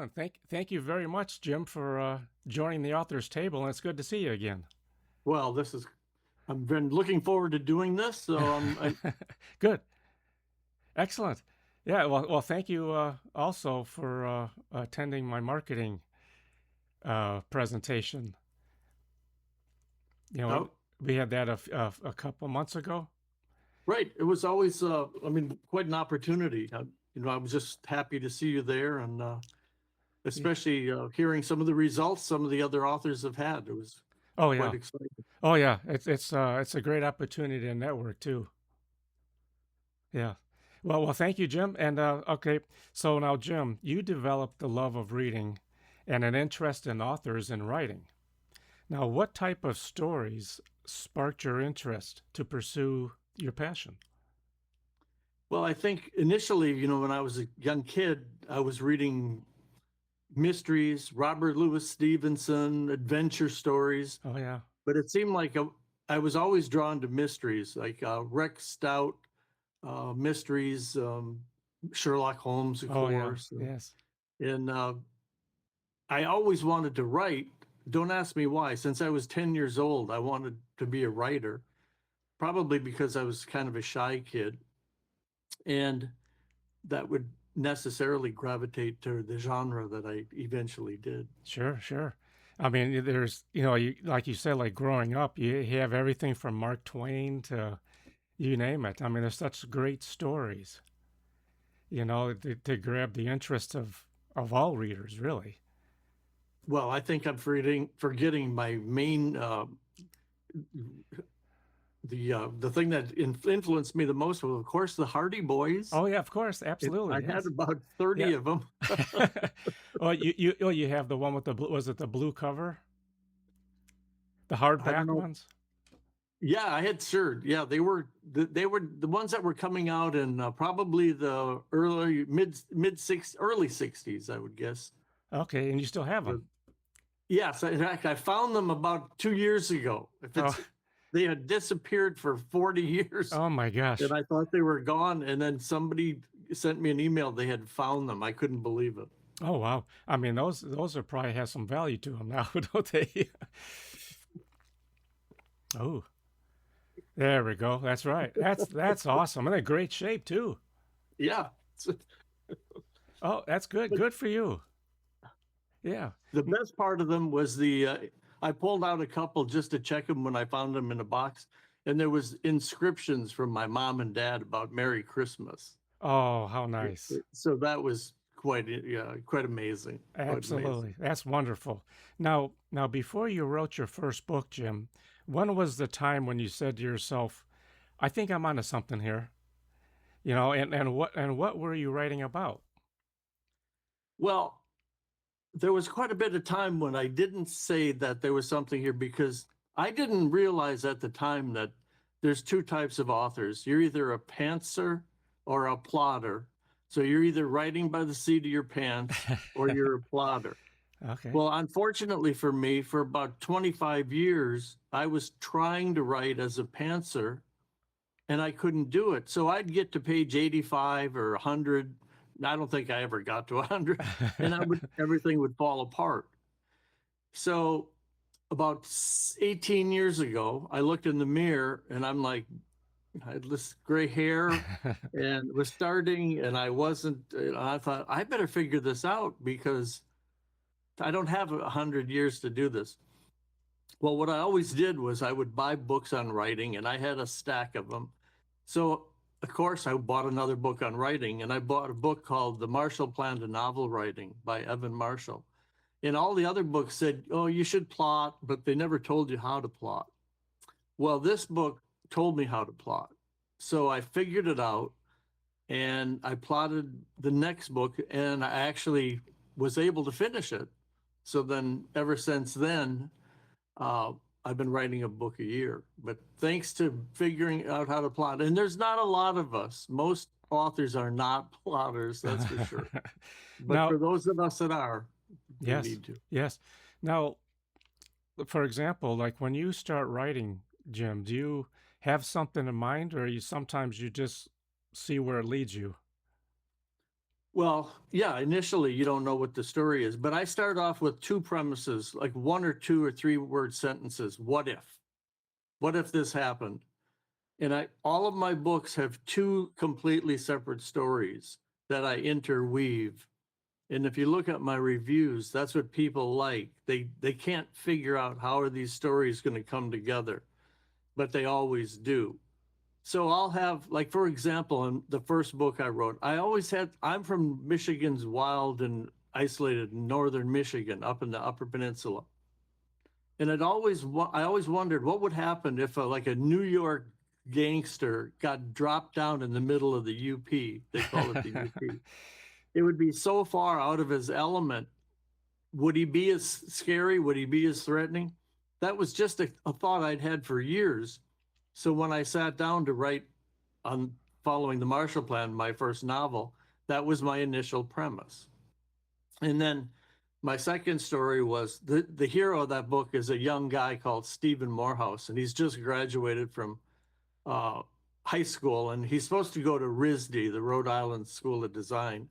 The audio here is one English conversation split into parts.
excellent. Thank you very much, Jim, for joining the author's table, and it's good to see you again. Well, I've been looking forward to doing this. So Good, excellent. Yeah, well, thank you also for attending my marketing presentation. You know, oh, we had that a couple months ago. right. It was always, quite an opportunity. I was just happy to see you there and Yeah. especially hearing some of the results some of the other authors have had. It was Oh quite yeah, exciting. oh yeah. It's a great opportunity to network too. Yeah. Well, thank you, Jim. And okay, so now, Jim, you developed the love of reading and an interest in authors and writing. Now, what type of stories sparked your interest to pursue your passion? Well, I think initially, when I was a young kid, I was reading mysteries, Robert Louis Stevenson, adventure stories, Oh yeah. but it seemed like I was always drawn to mysteries, like Rex Stout mysteries, Sherlock Holmes, of Oh yeah. course. Yes. And I always wanted to write. Don't ask me why. Since I was 10 years old, I wanted to be a writer, probably because I was kind of a shy kid. And that would necessarily gravitate to the genre that I eventually did. Sure, sure. I mean, there's, like you said, like growing up, you have everything from Mark Twain to you name it. I mean, there's such great stories, to grab the interest of all readers, really. Well, I think I'm forgetting my main the thing that influenced me the most was, of course, the Hardy Boys. Oh yeah, of course, I absolutely, had yes, about 30 yeah. of them. You have the one with the blue, was it the blue cover, the I don't hardback know. ones? Yeah, I had sure. Yeah, they were the ones that were coming out in probably the early 60s, I would guess. Okay, and you still have them? But yes, in fact, I found them about 2 years ago. If Oh, it's They had disappeared for 40 years, oh my and gosh. I thought they were gone. And then somebody sent me an email. They had found them. I couldn't believe it. Oh wow. I mean, those are probably have some value to them now, don't they? Oh, there we go. That's right. That's awesome. And in great shape too. Yeah. Oh, that's good. But Good for you. Yeah. the best part of them was I pulled out a couple just to check them when I found them in a box, and there was inscriptions from my mom and dad about Merry Christmas. Oh, how nice. So that was quite amazing. Quite amazing. Absolutely. That's wonderful. Now before you wrote your first book, Jim, when was the time when you said to yourself, I think I'm onto something here? And what were you writing about? Well, there was quite a bit of time when I didn't say that there was something here because I didn't realize at the time that there's two types of authors. You're either a pantser or a plotter. So you're either writing by the seat of your pants or you're a plotter. Okay. Well, unfortunately for me, for about 25 years, I was trying to write as a pantser and I couldn't do it. So I'd get to page 85 or 100. I don't think I ever got to 100, and everything would fall apart. So about 18 years ago, I looked in the mirror and I'm like, I had this gray hair and was starting, and I wasn't. I thought I better figure this out because I don't have 100 years to do this. Well, what I always did was I would buy books on writing, and I had a stack of them. So, of course, I bought another book on writing, and I bought a book called The Marshall Plan to Novel Writing by Evan Marshall. And all the other books said, oh, you should plot, but they never told you how to plot. Well, this book told me how to plot. So I figured it out and I plotted the next book, and I actually was able to finish it. So then, ever since then, uh, I've been writing a book a year, but thanks to figuring out how to plot. And there's not a lot of us. Most authors are not plotters, that's for sure. But Now, for those of us that are, we yes, need to. yes. Now, for example, like when you start writing, Jim, do you have something in mind, or you sometimes you just see where it leads you? Well, yeah, initially you don't know what the story is, but I start off with two premises, like one or two or three word sentences. What if? What if this happened? And all of my books have two completely separate stories that I interweave. And if you look at my reviews, that's what people like. They can't figure out how are these stories going to come together, but they always do. So I'll have, like, for example, in the first book I wrote, I'm from Michigan's wild and isolated northern Michigan up in the Upper Peninsula. And I always wondered what would happen if like a New York gangster got dropped down in the middle of the UP. They call it the UP. It would be so far out of his element. Would he be as scary? Would he be as threatening? That was just a thought I'd had for years. So when I sat down to write on Following the Marshall Plan, my first novel, that was my initial premise. And then my second story was the hero of that book is a young guy called Stephen Morehouse, and he's just graduated from high school, and he's supposed to go to RISD, the Rhode Island School of Design,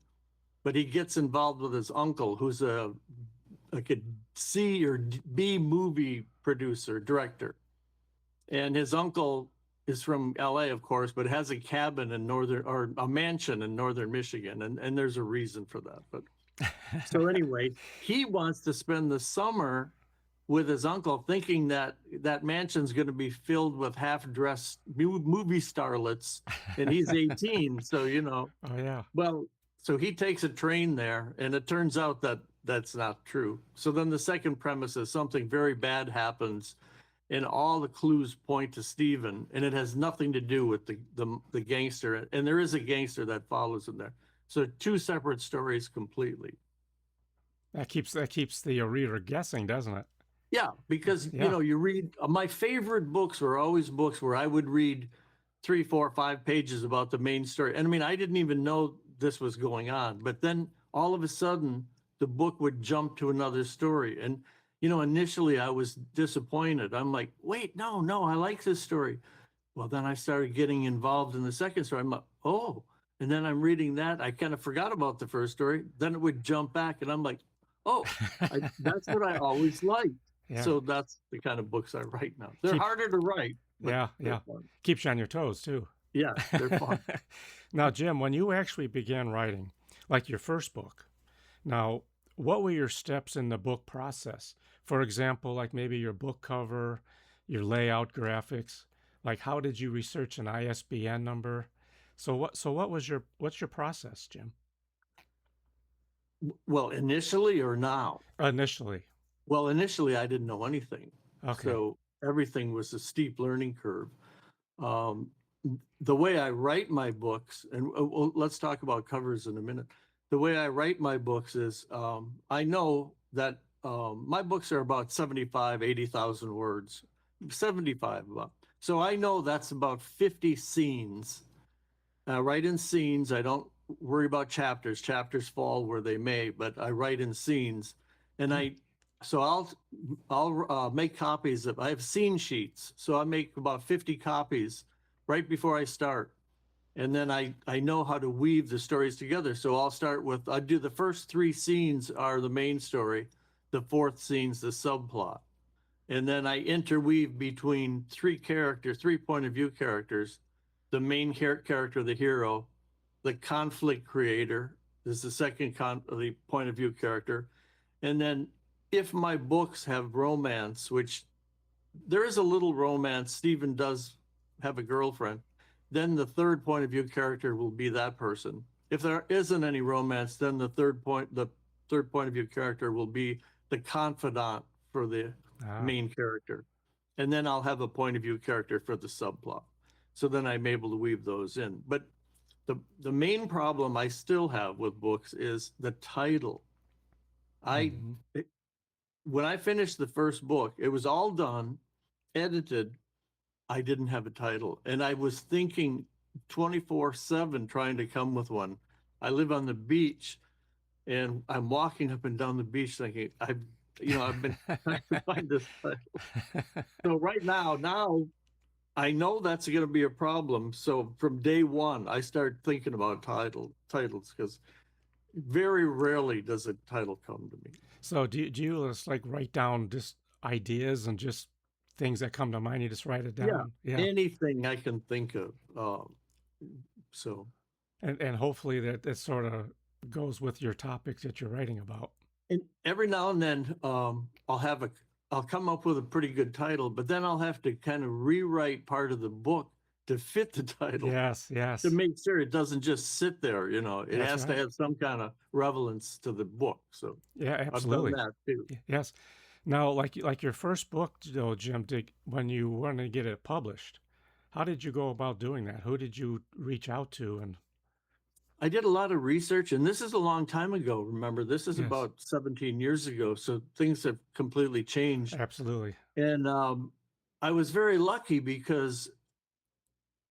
but he gets involved with his uncle, who's like a C or B movie producer, director. And his uncle is from LA, of course, but has a cabin in or a mansion in northern Michigan. And there's a reason for that. But so anyway, he wants to spend the summer with his uncle, thinking that that mansion's going to be filled with half-dressed movie starlets, and he's 18. So, Oh yeah. well, so he takes a train there, and it turns out that that's not true. So then the second premise is something very bad happens, and all the clues point to Stephen, and it has nothing to do with the gangster. And there is a gangster that follows him there. So two separate stories completely. That keeps the reader guessing, doesn't it? Yeah, because Yeah. you read my favorite books were always books where I would read 3, 4, 5 pages about the main story. And I mean, I didn't even know this was going on, but then all of a sudden the book would jump to another story. And initially I was disappointed. I'm like, wait, no, I like this story. Well, then I started getting involved in the second story. I'm like, oh, and then I'm reading that. I kind of forgot about the first story. Then it would jump back, and I'm like, oh, that's what I always liked. Yeah. So that's the kind of books I write now. They're Keep, harder to write, but yeah, they're yeah. fun. Keeps you on your toes too. Yeah, they're fun. Now, Jim, when you actually began writing, like your first book, now, what were your steps in the book process? For example, like maybe your book cover, your layout, graphics. Like, how did you research an ISBN number? What's your process, Jim? Well, initially or now? Initially. Well, initially I didn't know anything. Okay. So everything was a steep learning curve. The way I write my books, and let's talk about covers in a minute. The way I write my books is I know that my books are about 75, 80,000 words, 75 about. So I know that's about 50 scenes. I write in scenes. I don't worry about chapters. Chapters fall where they may, but I write in scenes. And I'll make copies I have scene sheets. So I make about 50 copies right before I start. And then I know how to weave the stories together. So I do the first 3 scenes are the main story. The fourth scene's the subplot. And then I interweave between 3 point of view characters, the main character, the hero, the conflict creator is the second the point of view character. And then if my books have romance, which there is a little romance, Stephen does have a girlfriend, then the third point of view character will be that person. If there isn't any romance, then the third point of view character will be the confidant for the main character. And then I'll have a point of view character for the subplot. So then I'm able to weave those in. But the main problem I still have with books is the title. When I finished the first book, it was all done, edited. I didn't have a title, and I was thinking 24/7 trying to come with one. I live on the beach, and I'm walking up and down the beach thinking, I've been trying to find this title. So right now I know that's going to be a problem. So from day one, I start thinking about titles because Very rarely does a title come to me. So do you just like write down just ideas and just things that come to mind? You just write it Yeah, down. Yeah. anything I can think of. So, And hopefully that sort of goes with your topics that you're writing about. and every now and then, I'll come up with a pretty good title, but then I'll have to kind of rewrite part of the book to fit the title Yes, to yes. make sure it doesn't just sit there. It That's has to right. have some kind of relevance to the book. So Yeah, I've done absolutely. that too. Yes. Now, like your first book, though, Jim, when you wanted to get it published, how did you go about doing that? Who did you reach out to? And I did a lot of research, and this is a long time ago. Remember, this is yes, about 17 years ago. So things have completely changed. absolutely. And I was very lucky because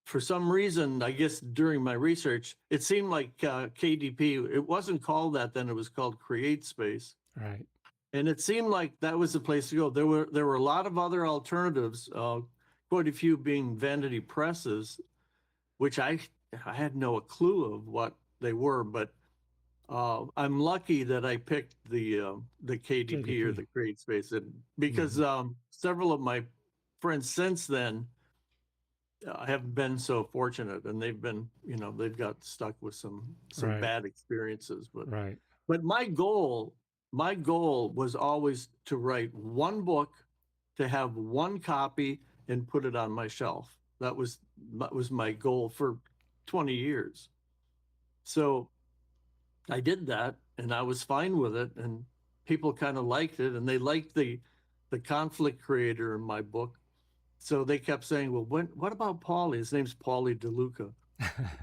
for some reason, I guess during my research, it seemed like KDP, it wasn't called that then, it was called Create Space. Right. And it seemed like that was the place to go. There were a lot of other alternatives, quite a few being vanity presses, which I had no clue of what they were, but I'm lucky that I picked the KDP or KDP. the Create Space, and because several of my friends since then haven't been so fortunate, and they've got stuck with some Right. bad experiences. But Right. my goal was always to write one book, to have one copy, and put it on my shelf. That was my goal for 20 years. So I did that, and I was fine with it, and people kind of liked it, and they liked the conflict creator in my book. So they kept saying, "Well, what about Paulie? His name's Paulie DeLuca.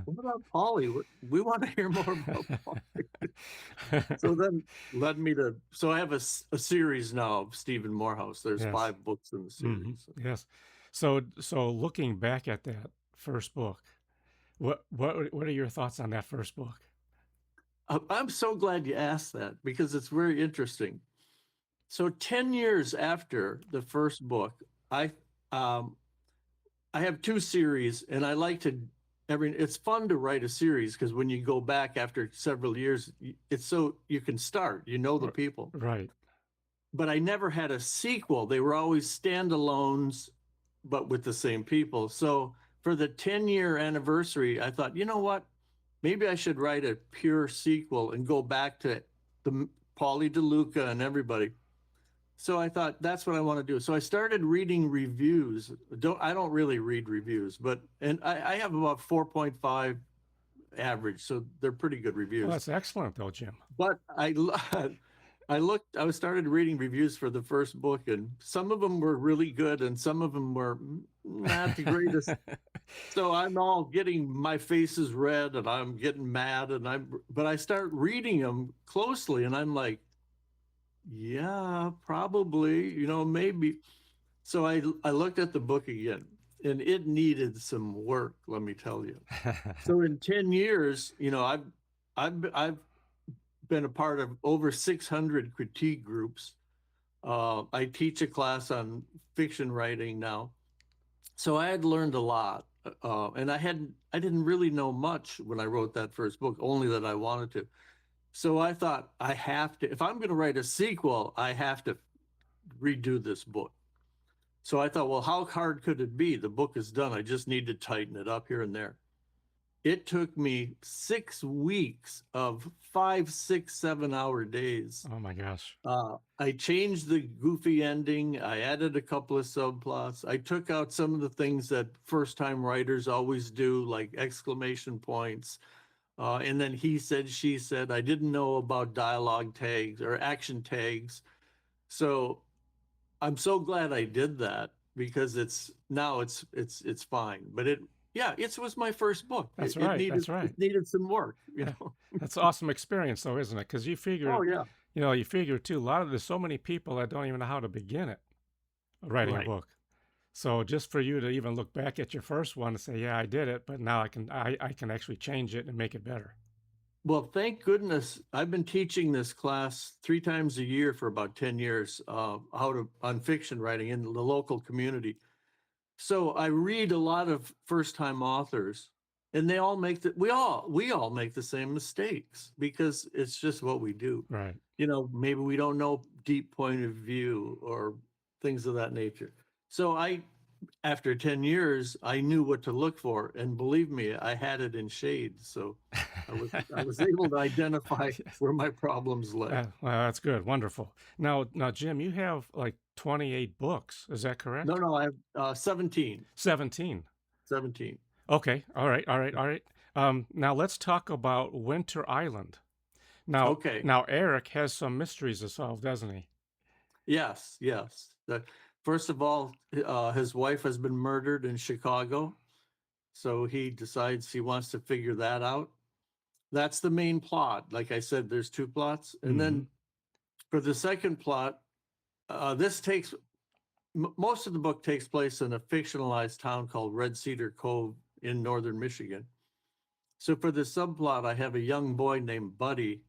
What about Paulie? We want to hear more about Paulie." So then led me to. So I have a series now of Stephen Morehouse. There's Yes. 5 books in the Hmm. series. Yes. So looking back at that first book, what are your thoughts on that first book? I'm so glad you asked that because it's very interesting. So 10 years after the first book, I um, I have 2 series, and I like to it's fun to write a series because when you go back after several years, it's so you can start, the R- people. Right. But I never had a sequel. They were always standalones, but with the same people. So for the 10-year anniversary, I thought, you know what? Maybe I should write a pure sequel and go back to the Paulie DeLuca and everybody. So I thought that's what I want to do. So I started reading reviews. I don't really read reviews, and I have about 4.5 average, so they're pretty good Well, reviews. that's excellent, though, Jim. But I started reading reviews for the first book, and some of them were really good, and some of them were not the greatest. So I'm all getting my face is red, and I'm getting mad, but I start reading them closely, and I'm like, yeah, probably, maybe. So I looked at the book again, and it needed some work, let me tell you. So in 10 years, I've been a part of over 600 critique groups. I teach a class on fiction writing now. So I had learned a lot. And I didn't really know much when I wrote that first book, only that I wanted to. So I thought if I'm going to write a sequel, I have to redo this book. So I thought, well, how hard could it be? The book is done. I just need to tighten it up here and there. It took me 6 weeks of 5, 6, 7 hour days. Oh my gosh. I changed the goofy ending. I added a couple of subplots. I took out some of the things that first time writers always do, like exclamation points. And then he said, she said. I didn't know about dialogue tags or action tags. So I'm so glad I did that because it's fine. But it was my first book. That's It right. needed That's right. some work, Yeah. That's awesome experience, though, isn't it? Because Oh yeah, you figure too, there's so many people that don't even know how to begin it, writing a right. book. So just for you to even look back at your first one and say, yeah, I did it, but now I can actually change it and make it better. Well, thank goodness I've been teaching this class 3 times a year for about 10 years, on fiction writing in the local community. So I read a lot of first time authors, And they all make we all make the same mistakes because it's just what we do. Right. Maybe we don't know deep point of view or things of that nature. So after 10 years, I knew what to look for. And believe me, I had it in shades. So I was able to identify where my problems lay. Well, that's good. Wonderful. Now, Jim, you have like 28 books. Is that No, correct? no, I have 17. 17. 17. Okay. All right. All right. All right. Now let's talk about Winter Island. Now, Okay. now Eric has some mysteries to solve, doesn't he? Yes, yes. First of all, his wife has been murdered in Chicago. So he decides he wants to figure that out. That's the main plot. Like I said, there's two plots. And then for the second plot, most of the book takes place in a fictionalized town called Red Cedar Cove in northern Michigan. So for the subplot, I have a young boy named Buddy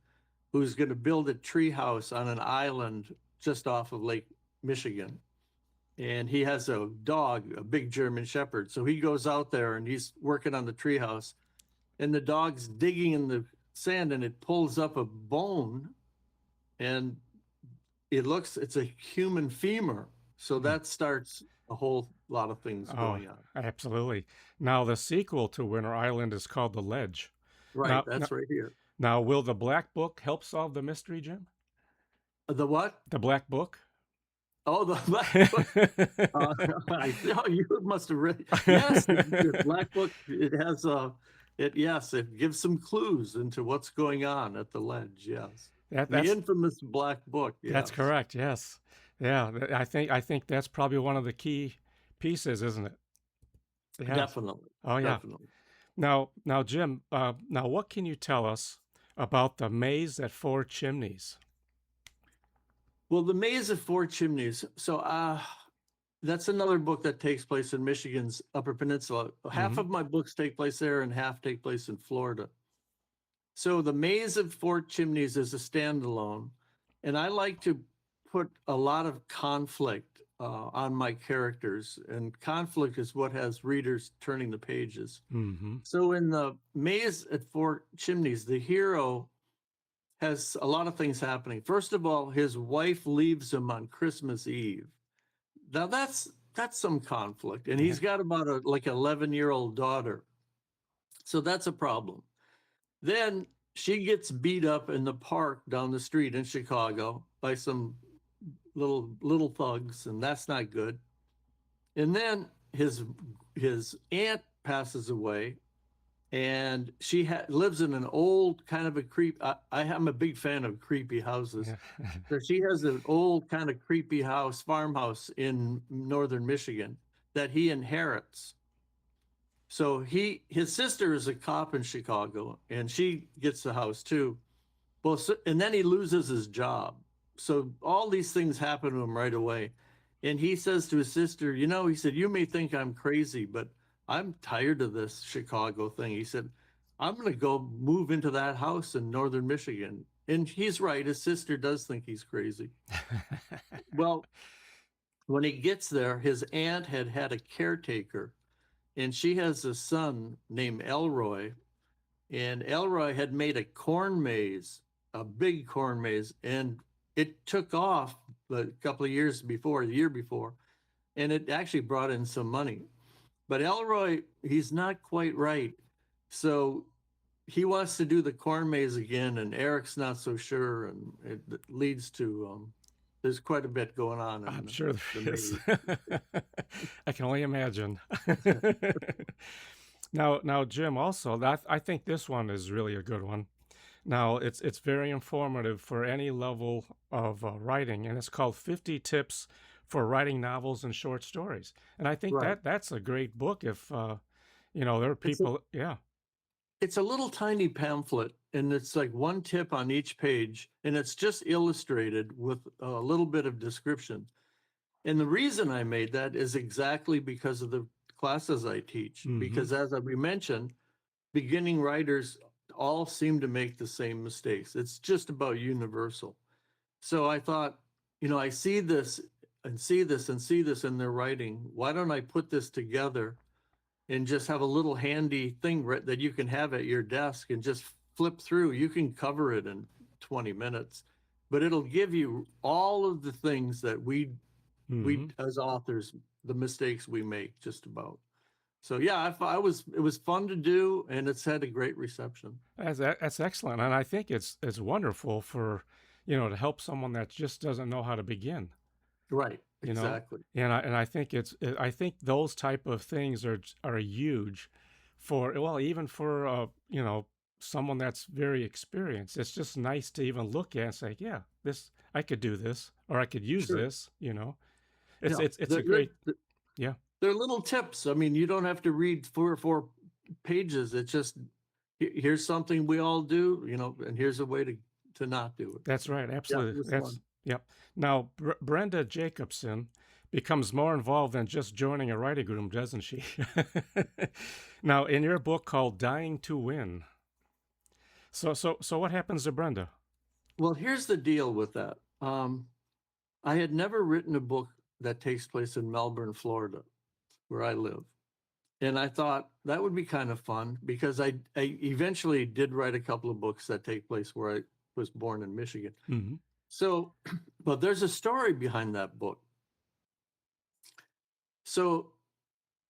who's going to build a treehouse on an island just off of Lake Michigan. And he has a dog, a big German Shepherd. So he goes out there and he's working on the treehouse, and the dog's digging in the sand and it pulls up a bone, and it's a human femur. So that starts a whole lot of things Oh, going on. absolutely. Now the sequel to Winter Island is called The Ledge. Right, Now, that's right here. now will the Black Book help solve the mystery, Jim? The what? The Black Book? Oh, the Black Book. You must have read. Yes, the Black Book. It gives some clues into what's going on at the ledge. Yes, the That's infamous Black Book. that's Yes, correct. Yes. Yeah, I think that's probably one of the key pieces, isn't it? Yeah. definitely, Oh yeah. definitely. Now, Jim. Now, what can you tell us about the Maze at Four Chimneys? Well, the Maze of Four Chimneys. So, that's another book that takes place in Michigan's Upper Peninsula. Half of my books take place there, and half take place in Florida. So, the Maze of Four Chimneys is a standalone, and I like to put a lot of conflict on my characters, and conflict is what has readers turning the pages. Mm-hmm. So, in the Maze at Four Chimneys, the hero has a lot of things happening. First of all, his wife leaves him on Christmas Eve. Now that's some conflict, and he's got about a like 11-year-old daughter, so that's a problem. Then she gets beat up in the park down the street in Chicago by some little thugs, and that's not good. And then his aunt passes away, and she lives in an old kind of a creep. I am a big fan of creepy houses. Yeah. So she has an old kind of creepy farmhouse in northern Michigan that he inherits. So his sister is a cop in Chicago, and she gets the house too. Well, and then he loses his job. So all these things happen to him right away. And he says to his sister, he said, "You may think I'm crazy, but I'm tired of this Chicago thing." He said, "I'm going to go move into that house in northern Michigan." And he's right. His sister does think he's crazy. Well, when he gets there, his aunt had a caretaker, and she has a son named Elroy. And Elroy had made a corn maze, a big corn maze, and it took off a couple of years before, the year before, and it actually brought in some money. But Elroy, he's not quite right. So he wants to do the corn maze again, and Eric's not so sure, and it leads to there's quite a bit going on. I'm sure there is. I can only imagine. Now, Jim, also, I think this one is really a good one. Now, it's very informative for any level of writing, and it's called 50 Tips for Writing Novels and Short Stories. And I think Right. that's a great book if, there are people, yeah. It's a little tiny pamphlet, and it's like one tip on each page, and it's just illustrated with a little bit of description. And the reason I made that is exactly because of the classes I teach. Because as we mentioned, beginning writers all seem to make the same mistakes. It's just about universal. So I thought, I see this and see this and see this in their writing. Why don't I put this together and just have a little handy thing that you can have at your desk and just flip through. You can cover it in 20 minutes, but it'll give you all of the things that we Hmm. as authors, the mistakes we make just about. So yeah, it was fun to do, and it's had a great reception. That's excellent, and I think it's wonderful for to help someone that just doesn't know how to begin. Right, You know, exactly. and I think I think those type of things are huge for well even for someone that's very experienced. It's just nice to even look at and say, yeah, this I could do this or I could use Sure. this. Yeah, It's a great yeah. they're little tips. I mean, you don't have to read 4 or 4 pages. It's just here's something we all do, and here's a way to not do it. That's So right. yeah, it Absolutely. was That's fun. yep. Now Brenda Jacobson becomes more involved than just joining a writing room, doesn't she? Now, in your book called "Dying to Win," so what happens to Brenda? Well, here's the deal with that. I had never written a book that takes place in Melbourne, Florida, where I live. And I thought that would be kind of fun because I eventually did write a couple of books that take place where I was born in Michigan. Hmm. So, but there's a story behind that book. So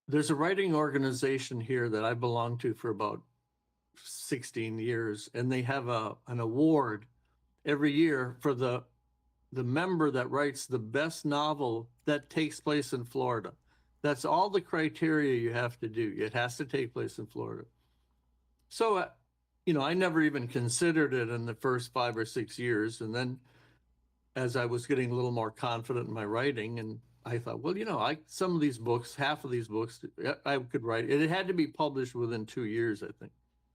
there's a writing organization here that I belong to for about 16 years, and they have an award every year for the member that writes the best novel that takes place in Florida. That's all the criteria you have to do. It has to take place in Florida. So, I never even considered it in the first 5 or 6 years. And then as I was getting a little more confident in my writing, and I thought, well, some of these books, half of these books, I could write. It had to be published within 2 years, I think.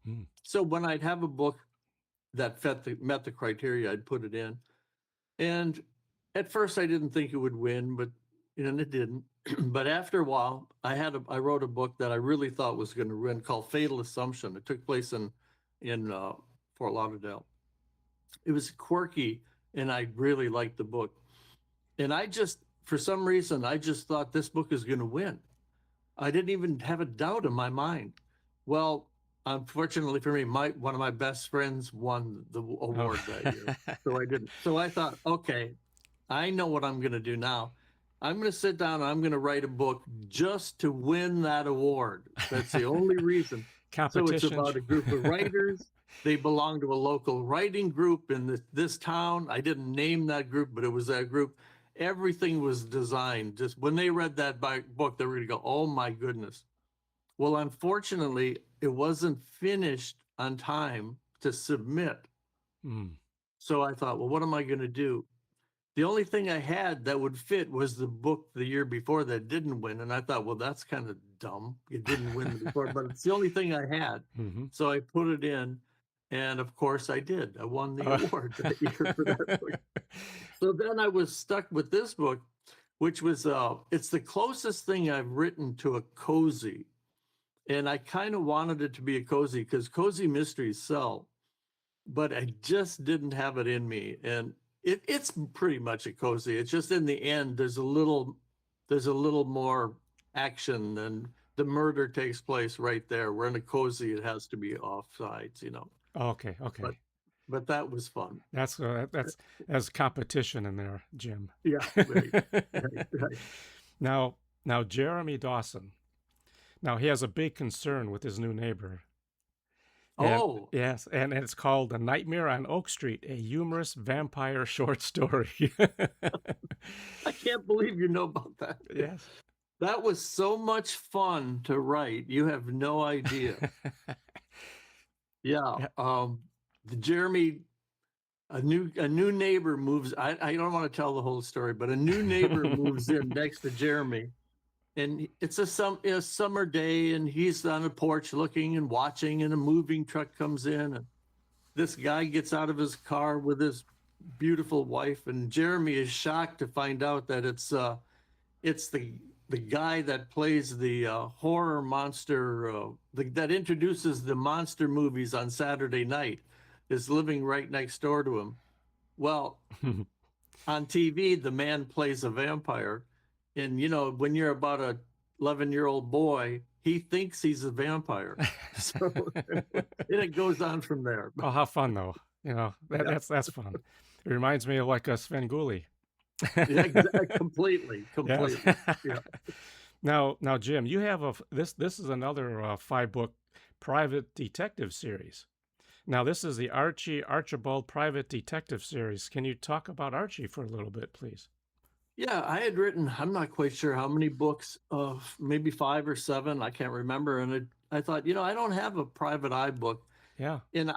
Mm. So when I'd have a book that met the criteria, I'd put it in. And at first, I didn't think it would win, but it didn't. But after a while, I wrote a book that I really thought was going to win called Fatal Assumption. It took place in Fort Lauderdale. It was quirky, and I really liked the book. And for some reason, I just thought this book is going to win. I didn't even have a doubt in my mind. Well, unfortunately for me, one of my best friends won the award that year. So I didn't. So I thought, okay, I know what I'm going to do now. I'm going to sit down and I'm going to write a book just to win that award. That's the only reason. So it's Competition. about a group of writers. They belong to a local writing group in this town. I didn't name that group, but it was that group. Everything was designed. Just when they read that book, they were going to go, oh my goodness. Well, unfortunately, it wasn't finished on time to submit. Mm. So I thought, well, what am I going to do? The only thing I had that would fit was the book the year before that didn't win. And I thought, well, that's kind of dumb. It didn't win before, but it's the only thing I had. Mm-hmm. So I put it in. And of course I did. I won the award that year for that book. So then I was stuck with this book, which was, it's the closest thing I've written to a cozy. And I kind of wanted it to be a cozy because cozy mysteries sell, but I just didn't have it in me. And it's pretty much a cozy. It's just in the end, there's a little more action, and the murder takes place right there. Where in a cozy, it has to be off sides, Okay. But that was fun. That's competition in there, Jim. Yeah, right, right. Now Jeremy Dawson. Now he has a big concern with his new neighbor. And, Oh, yes, and it's called "A Nightmare on Oak Street," a humorous vampire short story. I can't believe you know about that. Yes. That was so much fun to write. You have no idea. Yeah. Jeremy, a new neighbor moves. I don't want to tell the whole story, but a new neighbor moves in next to Jeremy. And it's a summer day, and he's on a porch looking and watching, and a moving truck comes in, and this guy gets out of his car with his beautiful wife, and Jeremy is shocked to find out that it's the guy that plays the horror monster that introduces the monster movies on Saturday night is living right next door to him. Well, on TV, the man plays a vampire. And, when you're about 11-year-old boy, he thinks he's a vampire. So and it goes on from there. Oh, how fun though. You know, Yeah, that's fun. It reminds me of like a Svengoolie. yeah, completely, Yes. completely. Yeah. Now, Jim, you have this is another 5 book private detective series. Now, this is the Archie Archibald Private Detective Series. Can you talk about Archie for a little bit, please? Yeah, I had written, I'm not quite sure how many books, maybe 5 or 7, I can't remember. And I thought, I don't have a private eye book. Yeah. And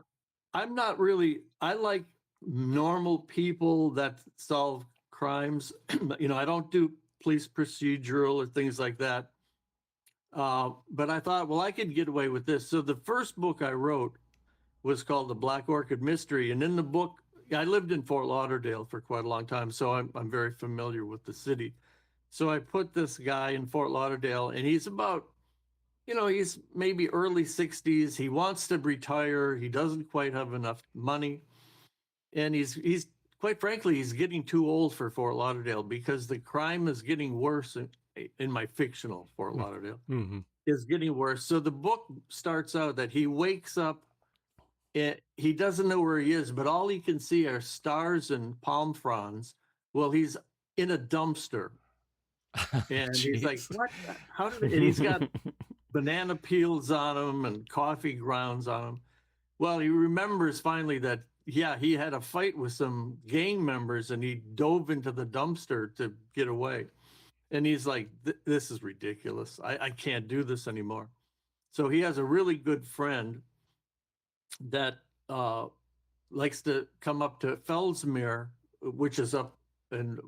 I'm not really, I like normal people that solve crimes. I don't do police procedural or things like that. But I thought, well, I could get away with this. So the first book I wrote was called The Black Orchid Mystery. And in the book, I lived in Fort Lauderdale for quite a long time, so I'm very familiar with the city. So I put this guy in Fort Lauderdale, and he's about, he's maybe early 60s. He wants to retire. He doesn't quite have enough money. And he's quite frankly, he's getting too old for Fort Lauderdale because the crime is getting worse in my fictional Fort Lauderdale. Mm-hmm. Is getting worse. So the book starts out that he wakes up, he doesn't know where he is, but all he can see are stars and palm fronds. Well, he's in a dumpster. And he's like, what? How did and he's got banana peels on him and coffee grounds on him. Well, he remembers finally that, yeah, he had a fight with some gang members and he dove into the dumpster to get away. And he's like, this is ridiculous. I can't do this anymore. So he has a really good friend that likes to come up to Fellsmere, which is up in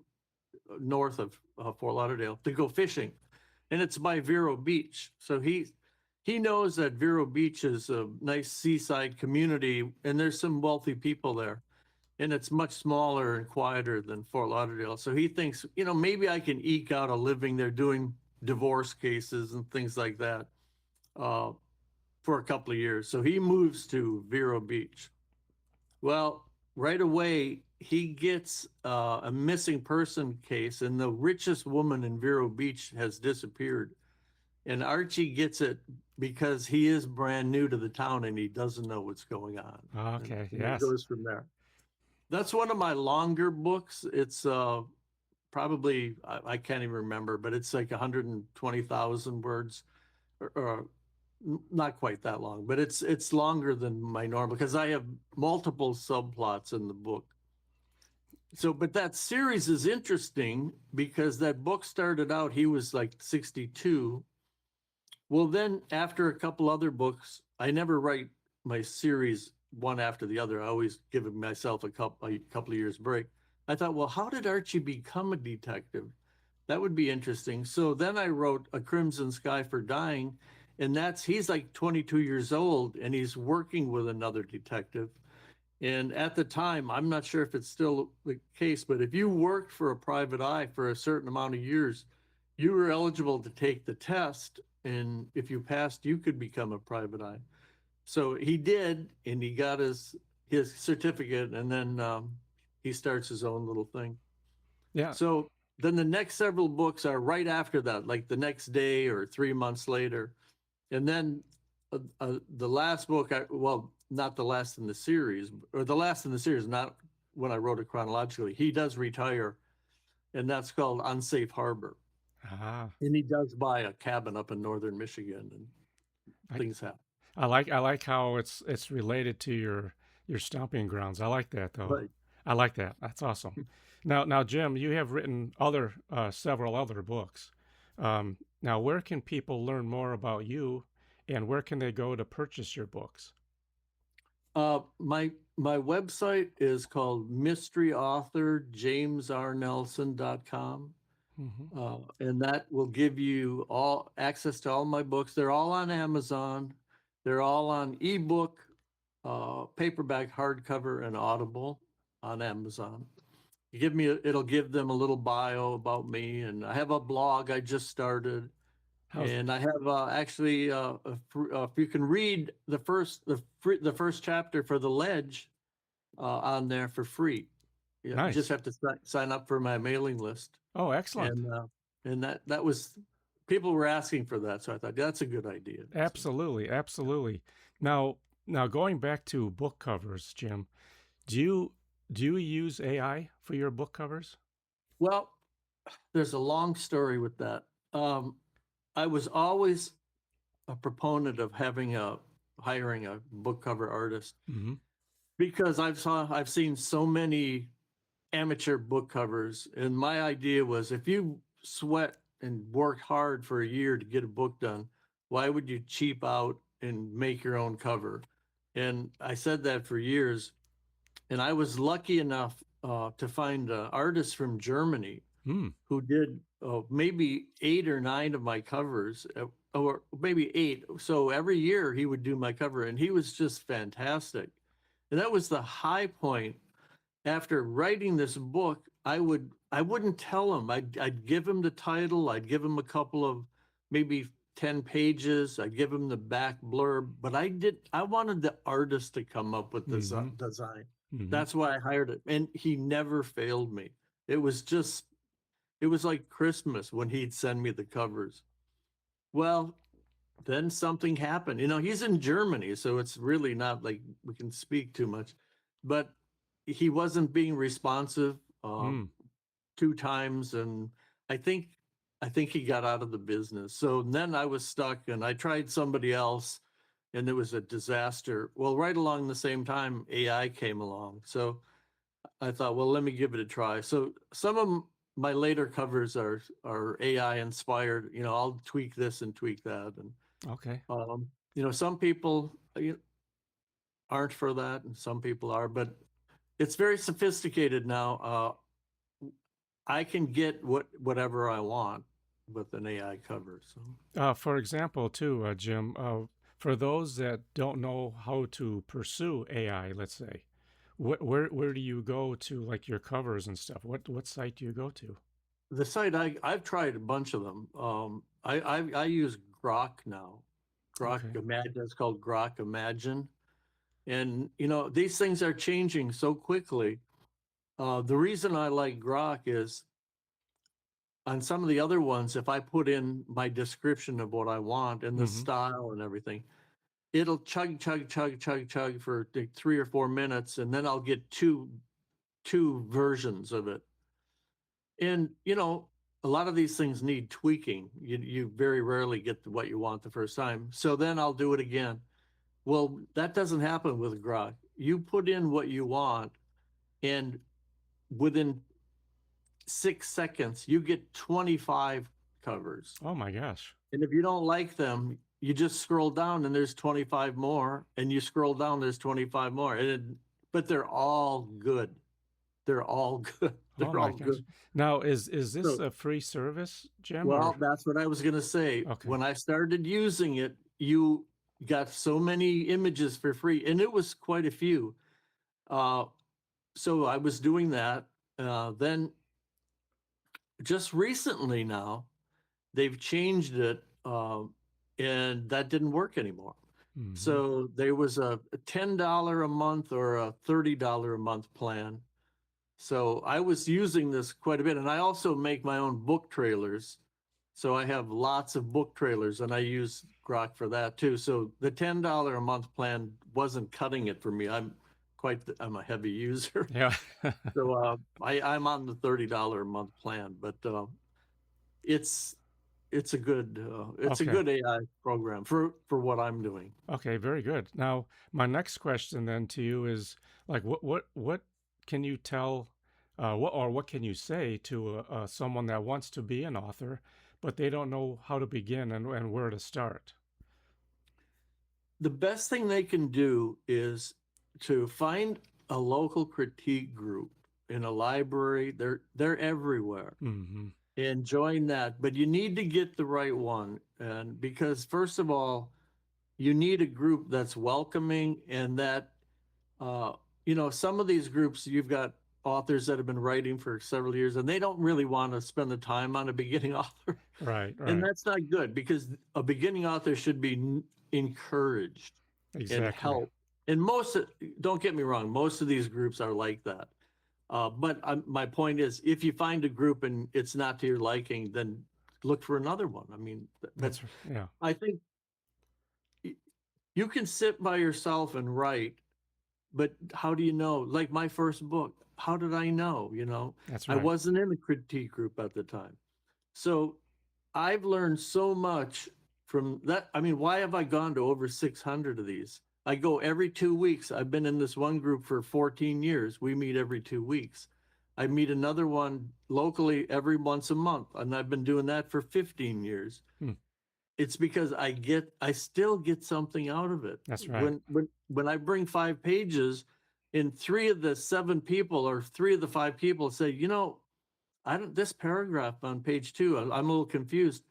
north of Fort Lauderdale, to go fishing. And it's by Vero Beach. So he knows that Vero Beach is a nice seaside community and there's some wealthy people there. And it's much smaller and quieter than Fort Lauderdale. So he thinks, maybe I can eke out a living there doing divorce cases and things like that for a couple of years. So he moves to Vero Beach. Well, right away, he gets a missing person case, and the richest woman in Vero Beach has disappeared. And Archie gets it because he is brand new to the town and he doesn't know what's going on. Okay, and yes. It goes from there. That's one of my longer books. It's probably, I can't even remember, but it's like 120,000 words, or not quite that long, but it's longer than my normal because I have multiple subplots in the book. So, but that series is interesting because that book started out, he was like 62. Well, then after a couple other books, I never write my series one after the other. I always give myself a couple of years break. I thought, well, how did Archie become a detective? That would be interesting. So then I wrote A Crimson Sky for Dying, and he's like 22 years old and he's working with another detective. And at the time, I'm not sure if it's still the case, but if you worked for a private eye for a certain amount of years, you were eligible to take the test. And if you passed, you could become a private eye. So he did, and he got his certificate, and then he starts his own little thing. Yeah. So then the next several books are right after that, like the next day or 3 months later. And then the last book, not the last in the series, or the last in the series, not when I wrote it chronologically. He does retire, and that's called Unsafe Harbor. And he does buy a cabin up in northern Michigan, and things happen. I like how it's related to your stomping grounds. I like that though. Right. I like that. That's awesome. Now, Jim, you have written several other books. Now, where can people learn more about you, and where can they go to purchase your books? My website is called mysteryauthorjamesrnelson.com. Mm-hmm. And that will give you all access to all my books. They're all on Amazon. They're all on ebook, paperback, hardcover, and Audible on Amazon. It'll give them a little bio about me, and I have a blog I just started. And I have actually, if you can read the first chapter for The Ledge on there for free. Yeah, nice. You just have to sign up for my mailing list. Oh, excellent. And that was people were asking for that, so I thought that's a good idea. So, Absolutely, absolutely. Now going back to book covers, Jim, do you do you use AI for your book covers? well, there's a long story with that. I was always a proponent of hiring a book cover artist Hmm. because I've seen so many amateur book covers, and my idea was if you sweat and work hard for a year to get a book done, why would you cheap out and make your own cover? And I said that for years, and I was lucky enough to find an artist from Germany Hmm. who did maybe 8 or 9 of my covers, or maybe 8. So every year he would do my cover, and he was just fantastic. And that was the high point. After writing this book, I wouldn't tell him. I'd give him the title. I'd give him a couple of maybe 10 pages. I'd give him the back blurb, but I wanted the artist to come up with this Hmm. design. Hmm. That's why I hired it, and he never failed me. It was just it was like Christmas when he'd send me the covers. Well, then something happened. He's in Germany, so it's really not like we can speak too much. But he wasn't being responsive Mm. 2 times, and I think I think he got out of the business. So then I was stuck, and I tried somebody else, and it was a disaster. Well, right along the same time, AI came along, so I thought, well, let me give it a try. So some of my later covers are AI inspired. I'll tweak this and tweak that, and Okay. some people aren't for that, and some people are, but it's very sophisticated now. I can get whatever I want with an AI cover. So For example, too, Jim, for those that don't know how to pursue AI, let's say, where do you go to like your covers and stuff? What site do you go to? the site I've tried a bunch of them. I use Grok now. Grok Okay. Imagine. It's called Grok Imagine, and these things are changing so quickly. The reason I like Grok is on some of the other ones, if I put in my description of what I want and the Mm-hmm. style and everything, it'll chug, chug, chug, chug, chug for like 3 or 4 minutes, and then I'll get two versions of it. And a lot of these things need tweaking. You very rarely get what you want the first time. So then I'll do it again. Well, that doesn't happen with Grok. You put in what you want, and within 6 seconds, you get 25 covers. Oh my gosh. And if you don't like them, you just scroll down and there's 25 more, and you scroll down, there's 25 more. But they're all good. They're all good. Oh They're my all gosh. good. Now, is this So, a free service, Jim, or well, that's what I was going to say. okay. When I started using it, you got so many images for free, and it was quite a few. So I was doing that. Then just recently now, they've changed it, and that didn't work anymore. Mm-hmm. So there was a $10 a month or a $30 a month plan. So I was using this quite a bit, and I also make my own book trailers. So I have lots of book trailers, and I use Grok for that too. So the $10 a month plan wasn't cutting it for me. I'm a heavy user. Yeah. So I'm on the $30 a month plan, but it's it's a good Okay. AI program for what I'm doing. Okay, very good. Now, my next question then to you is like, what can you tell, what can you say to someone that wants to be an author, but they don't know how to begin and where to start? The best thing they can do is to find a local critique group in a library. They're everywhere, Mm-hmm. and join that. But you need to get the right one, and because first of all, you need a group that's welcoming, and that some of these groups, you've got authors that have been writing for several years, and they don't really want to spend the time on a beginning author. Right, And right. that's not good, because a beginning author should be encouraged and Exactly. helped. And don't get me wrong, most of these groups are like that. But my point is, if you find a group and it's not to your liking, then look for another one. I mean, That's yeah. I think you can sit by yourself and write, but how do you know? Like my first book, how did I know? That's I right. wasn't in the critique group at the time. So I've learned so much from that. I mean, why have I gone to over 600 of these? I go every 2 weeks. I've been in this one group for 14 years. We meet every 2 weeks. I meet another one locally every once a month, and I've been doing that for 15 years. Hmm. It's because I still get something out of it. That's right. When I bring 5 pages, and 3 of the 7 people or 3 of the 5 people say, I don't, this paragraph on page 2, I'm a little confused.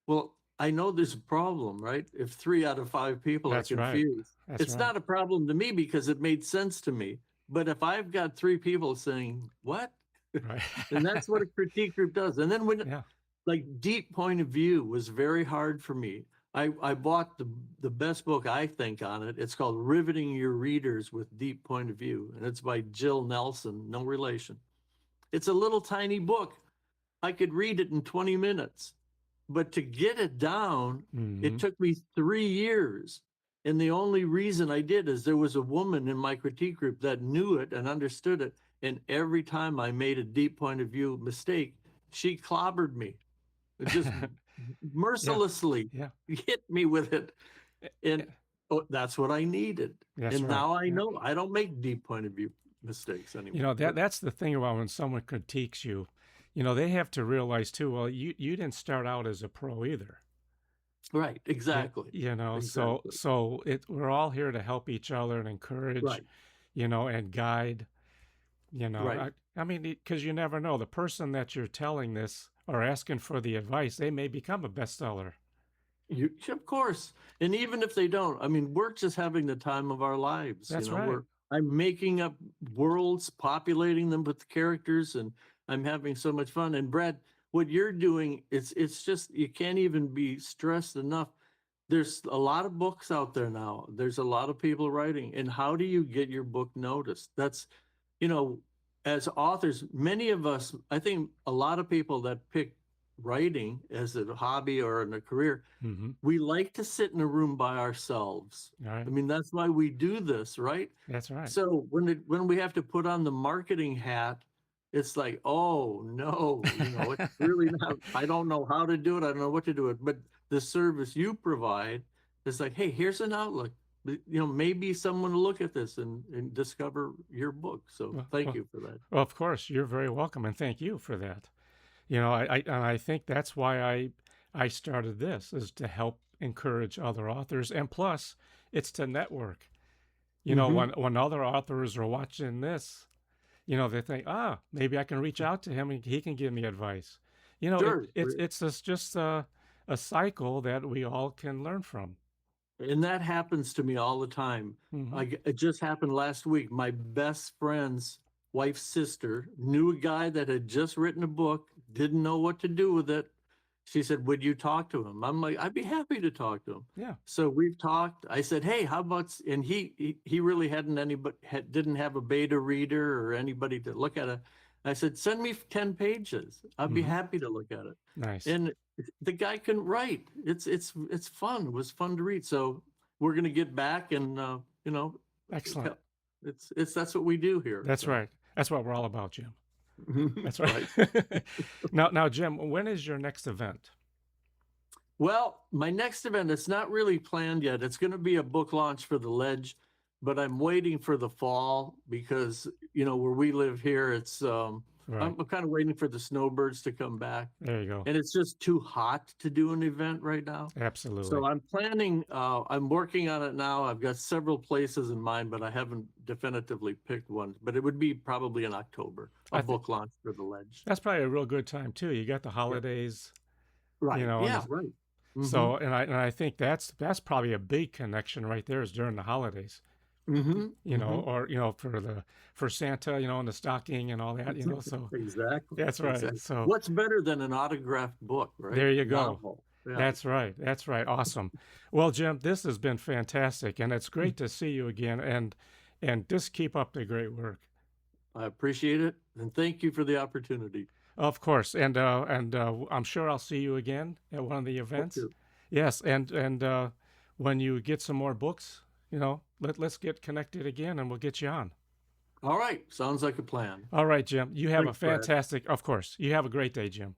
Well, I know there's a problem, right? If 3 out of 5 people are That's right. confused, That's it's right. not a problem to me because it made sense to me. But if I've got 3 people saying, what? Right. And that's what a critique group does. And then when, Yeah. like, deep point of view was very hard for me. I bought the best book, I think, on it. It's called Riveting Your Readers with Deep Point of View, and it's by Jill Nelson, no relation. It's a little tiny book. I could read it in 20 minutes, but to get it down, it took me 3 years. And the only reason I did is there was a woman in my critique group that knew it and understood it. And every time I made a deep point of view mistake, she clobbered me. It just mercilessly Yeah. hit me with it. And that's what I needed. That's and right. now I know I don't make deep point of view mistakes anymore. That's the thing about when someone critiques you, they have to realize too, well, you didn't start out as a pro either. Right, exactly. Exactly. So we're all here to help each other and encourage, right. And guide, Right. I mean, because you never know, the person that you're telling this or asking for the advice, they may become a bestseller. Of course. And even if they don't, I mean, we're just having the time of our lives. That's right. I'm making up worlds, populating them with characters, and I'm having so much fun. And Brad, what you're doing, it's just, you can't even be stressed enough. There's a lot of books out there now. There's a lot of people writing. And how do you get your book noticed? That's, as authors, many of us, I think a lot of people that pick writing as a hobby or in a career, we like to sit in a room by ourselves. Right. I mean, that's why we do this, right? That's right. So when we have to put on the marketing hat, it's like, oh no, it's really not, I don't know how to do it. I don't know what to do it. But the service you provide is like, hey, here's an outlook. Maybe someone will look at this and discover your book. So thank you for that. Well, of course, you're very welcome. And thank you for that. I think that's why I started this, is to help encourage other authors. And plus, it's to network. When other authors are watching this, they think, maybe I can reach out to him and he can give me advice. Sure. It's just a cycle that we all can learn from. And that happens to me all the time. It just happened last week. My best friend's wife's sister knew a guy that had just written a book, didn't know what to do with it. She said, would you talk to him? I'm like, I'd be happy to talk to him. Yeah. So we've talked. I said, hey, how about, and he really didn't have a beta reader or anybody to look at it. I said, send me 10 pages. I'd be happy to look at it. Nice. And the guy can write. It's fun. It was fun to read. So we're going to get back and, excellent. That's what we do here. That's right. That's what we're all about, Jim. That's right. Now, Jim, when is your next event? Well, my next event, it's not really planned yet. It's going to be a book launch for The Ledge, but I'm waiting for the fall because, where we live here, it's, Right. I'm kind of waiting for the snowbirds to come back. There you go. And it's just too hot to do an event right now. Absolutely. So I'm planning, I'm working on it now. I've got several places in mind, but I haven't definitively picked one. But it would be probably in October, a book launch for The Ledge. That's probably a real good time too. You got the holidays. Right. Right. So, and I think that's probably a big connection right there, is during the holidays. Or for Santa, and the stocking and all that, so exactly. That's right. Exactly. So what's better than an autographed book, right? There you go. Novel. Yeah. That's right. Awesome. Well, Jim, this has been fantastic, and it's great to see you again, and just keep up the great work. I appreciate it, and thank you for the opportunity. Of course, and I'm sure I'll see you again at one of the Hope events. to. Yes, and when you get some more books, let's get connected again, and we'll get you on. All right. Sounds like a plan. All right, Jim. You have a Thanks, Brad. fantastic, of course. You have a great day, Jim.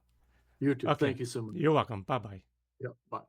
You too. Okay. Thank you so much. You're welcome. Bye bye. Yeah. Bye.